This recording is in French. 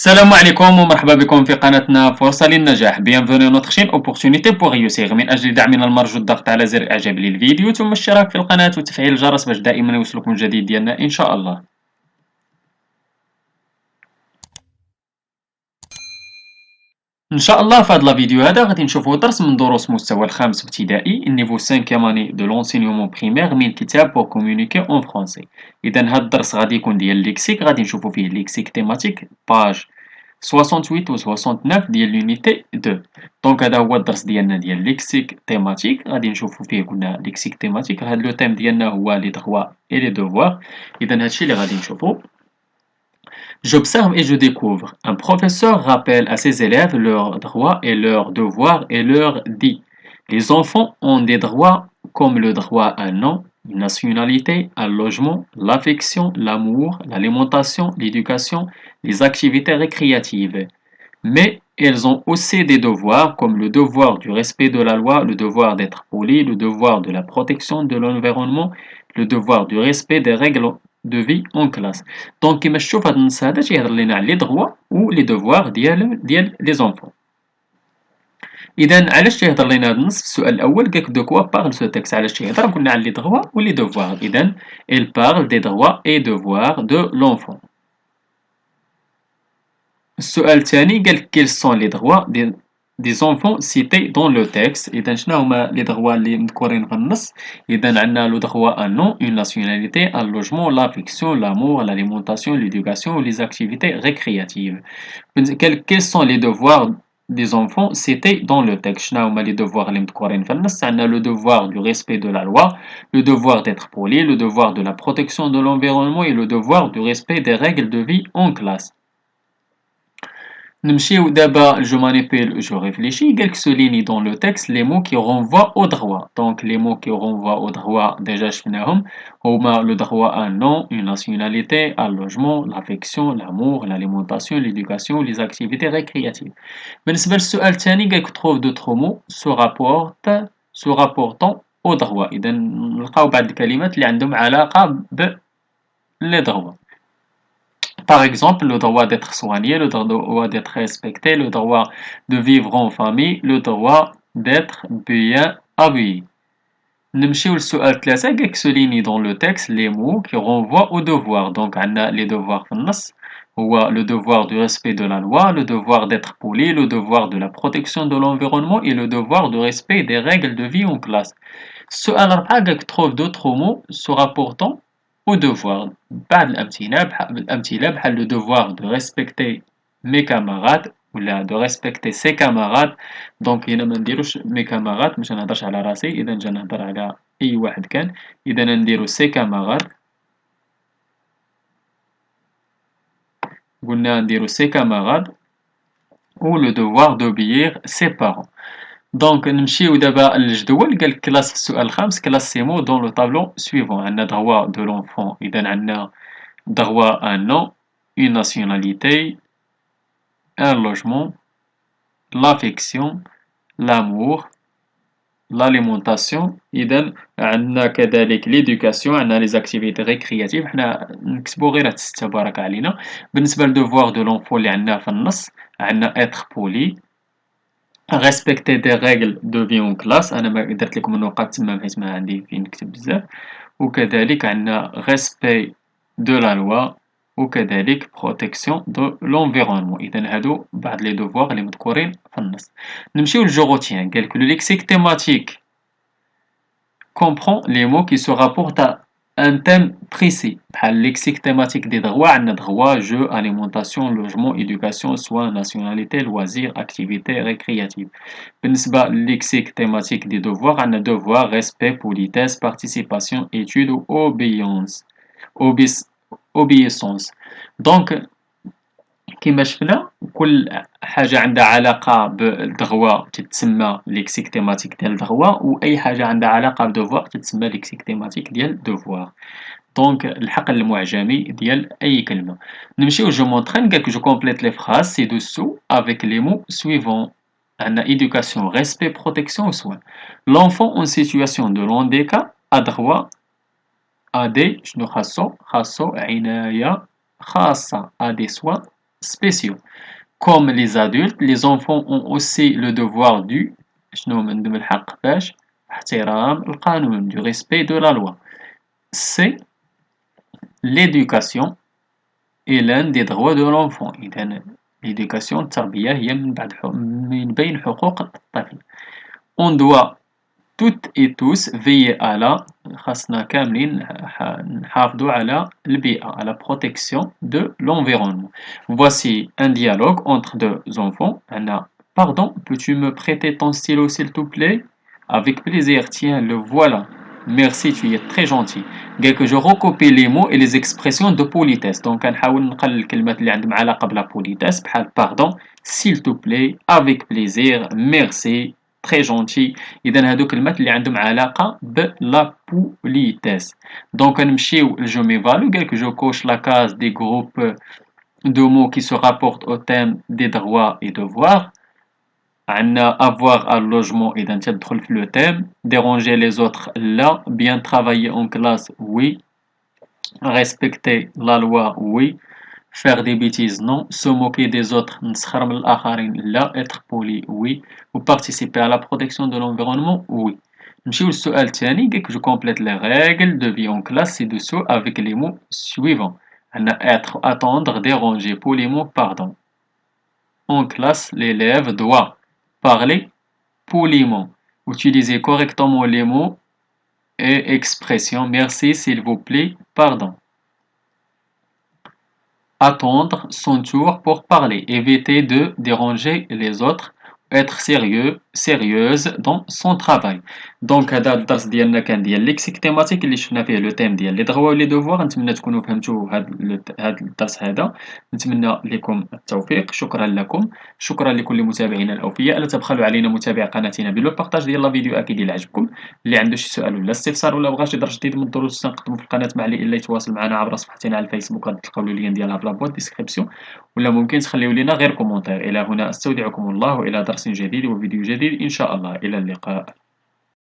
السلام عليكم ومرحبا بكم في قناتنا فرصة للنجاح. Bienvenue notre chaîne Opportunité pour réussir. من أجل دعمنا المرجو الضغط على زر إعجاب للفيديو ثم الاشتراك في القناة وتفعيل الجرس باش دائما يوصلكم الجديد ديالنا إن شاء الله. إن شاء الله في هذا الفيديو هذا غادي نشوفوا درس من دروس مستوى الخامس ابتدائي النيفو 5 اني دو لونسينيومون بريمير من كتاب بور كومونيكي اون فرونسي. إذا هذا الدرس غادي يكون ديال ليكسيك، غادي نشوفوا فيه ليكسيك تيماتيك باج 68 و 69 ديال لونيتي 2. دونك هذا هو الدرس ديالنا ديال ليكسيك تيماتيك، غادي نشوفوا فيه قلنا ليكسيك تيماتيك. هذا لو تيم ديالنا هو لي دغوا اي لي دوفوار. إذا هادشي اللي غادي نشوفوا. J'observe et je découvre. Un professeur rappelle à ses élèves leurs droits et leurs devoirs et leur dit: les enfants ont des droits comme le droit à un nom, une nationalité, un logement, l'affection, l'amour, l'alimentation, l'éducation, les activités récréatives. Mais elles ont aussi des devoirs comme le devoir du respect de la loi, le devoir d'être poli, le devoir de la protection de l'environnement, le devoir du respect des règles de vie en classe. دونك كيما تشوف هاد النص هذا تيهضر لينا على لي دغوا و لي دوفوار ديال لي زونفون. اذا علاش تيهضر لينا هاد النص؟ في السؤال الاول قالك دو كوا بارل سو تيكست، علاش تيهضر؟ قلنا على لي دغوا و لي دوفوار. اذا il parle des droits et devoirs de l'enfant. السؤال الثاني قالك quels sont les droits des enfants cités dans le texte. إذا شنو هما لي دغوا اللي مذكورين في النص؟ إذا عندنا لو دغوا ان نون، une nationalité, un logement, l'affection, l'amour, l'alimentation, l'éducation ou les activités récréatives. Quels sont les devoirs des enfants cités dans le texte؟ شنو هما لي devoirs اللي مذكورين في النص؟ عندنا le devoir du respect de la loi, le devoir d'être poli, le devoir de la protection de l'environnement et le devoir du respect des règles de vie en classe. نمشيو دابا جو مانيبيل جو réfléchis. قالك souligne dans le texte les mots qui renvoient au droit. Donc les mots qui renvoient au droit déjà شفناهم هما le droit à un nom, une nationalité, un logement, l'affection, l'amour, l'alimentation, l'éducation, les activités récréatives. بالنسبة للسؤال الثاني قالك trouve d'autres mots se rapportant au droit. إذا نلقاو بعض الكلمات اللي عندهم علاقة ب les droits. Par exemple, le droit d'être soigné, le droit d'être respecté, le droit de vivre en famille, le droit d'être bien habillé. نمشيو للسؤال 3 قالك souligne dans le texte les mots qui renvoient au devoir. Donc عندنا les devoirs في النص هو le devoir du respect de la loi, le devoir d'être poli, le devoir de la protection de l'environnement et le devoir de respect des règles de vie en classe. السؤال 4 قالك trouve d'autres mots se rapportant au devoir. بعض الأمثلة بحال le devoir de respecter mes camarades ولا de respecter ses camarades. دونك هنا ما نديروش mes camarades، باش نهضرش على راسي، إذا نجي نهضر على أي واحد كان. إذا نديرو ses camarades، قلنا نديرو ses camarades ou le devoir d'obéir ses parents. دونك نمشيو دابا للجدول. قالك كلاس في السؤال الخامس كلاسيمو دون لو طابلو سويفون. عندنا droit de l'enfant، إذا عندنا droit à un nom, une nationalité, un logement, l'affection, l'amour, l'alimentation. إذا عندنا كذلك l'éducation، عندنا les activités récréatives. حنا نكتبو غير هاد الستة بارك علينا. بالنسبة لدوفوار دو لونفون اللي عندنا في النص عندنا être poli، respecter des règles de vie en classe. انا ما درت لكم النقاط تما حيت ما عندي فين نكتب بزاف. وكذلك عندنا respect de la loi وكذلك protection de l'environnement. اذا هادو بعض لي دوفوار اللي مذكورين في النص. نمشيو للجو روتيان. قالك لو ليكسيك تيماتيك comprend les mots qui se rapportent à un thème précis. بحال lexique thématique des droits عندنا droit, jeu, alimentation, logement, éducation, soins, nationalité, loisirs, activités récréatives. بالنسبة lexique thématique des devoirs عندنا devoir, respect, politesse, participation, étude ou obéissance. Donc كما شفنا كل حاجة عندها علاقة بالدغوا تتسمى ليكسيك تيماتيك ديال الدغوا، وأي حاجة عندها علاقة بدوفوار تتسمى ليكسيك تيماتيك ديال دوفوار. دونك الحقل المعجمي ديال أي كلمة. نمشيو جو مونطرين. قالك جو كومبليت لي فراز سي دوسو افيك لي مو سويفون. عندنا éducation, respect, protection ou soins. L'enfant en situation de handicap a droit à des شنو خاصو عناية خاصة، à des soins spéciaux. Comme les adultes, les enfants ont aussi le devoir du شنو من عندهم الحق باش احترام القانون du respect de la loi. C'est l'éducation est l'un des droits de l'enfant. إذا l'éducation التربية هي من بين حقوق الطفل. On doit toutes et tous veiller à la خاصنا كاملين نحافظوا على البيئة à la protection de l'environnement. Voici un dialogue entre deux enfants. Anna, pardon, peux-tu me prêter ton stylo s'il te plaît? Avec plaisir, tiens, le voilà. Merci, tu es très gentil. قال que je recopie les mots et les expressions de politesse. Donc كنحاول نقلل الكلمات اللي عندهم علاقة بلا politesse بحال pardon, s'il te plaît, avec plaisir, merci, très gentil. إذا هادو كلمات اللي عندهم علاقة بلا politesse. Donc نمشيو je m'évalue قال que je coche la case des groupes de mots qui se rapportent au thème des droits et devoirs. عندنا avoir un logement إذا تدخل في le thème. Déranger les autres là. Bien travailler en classe oui. Respecter la loi oui. Faire des bêtises non. Se moquer des autres نسخر من الآخرين لا. Être poli oui. Ou participer à la protection de l'environnement oui. نمشيو للسؤال الثاني قالك je complète les règles de vie en classe ci-dessous avec les mots suivants. عندنا être, attendre, déranger, poliment, pardon. En classe, l'élève doit parler poliment, utiliser correctement les mots et expressions. Merci, s'il vous plaît, pardon. Attendre son tour pour parler, éviter de déranger les autres, être sérieux, sérieuse dans son travail. دونك هذا الدرس ديالنا كان ديال ليكسيك تيماتيك اللي شفنا فيه لو تيم ديال لي دغوا ولي دوفوار. نتمنى تكونوا فهمتوا هذا الدرس هذا. نتمنى لكم التوفيق. شكرا لكم. شكرا لكل متابعينا الاوفياء. لا تبخلوا علينا متابعه قناتنا باللو بارطاج ديال لا فيديو اكيد الا عجبكم. اللي عنده شي سؤال ولا استفسار ولا بغى شي درس جديد من الدروس تنقدموا في القناه مع اللي يتواصل معنا عبر صفحتنا على الفيسبوك غادي تلقاو اللين ديالها في لابوات ديسكريبسيون ولا ممكن تخليو لنا غير كومونتير. الى هنا استودعكم الله والى درس جديد وفيديو جديد ان شاء الله. الى اللقاء.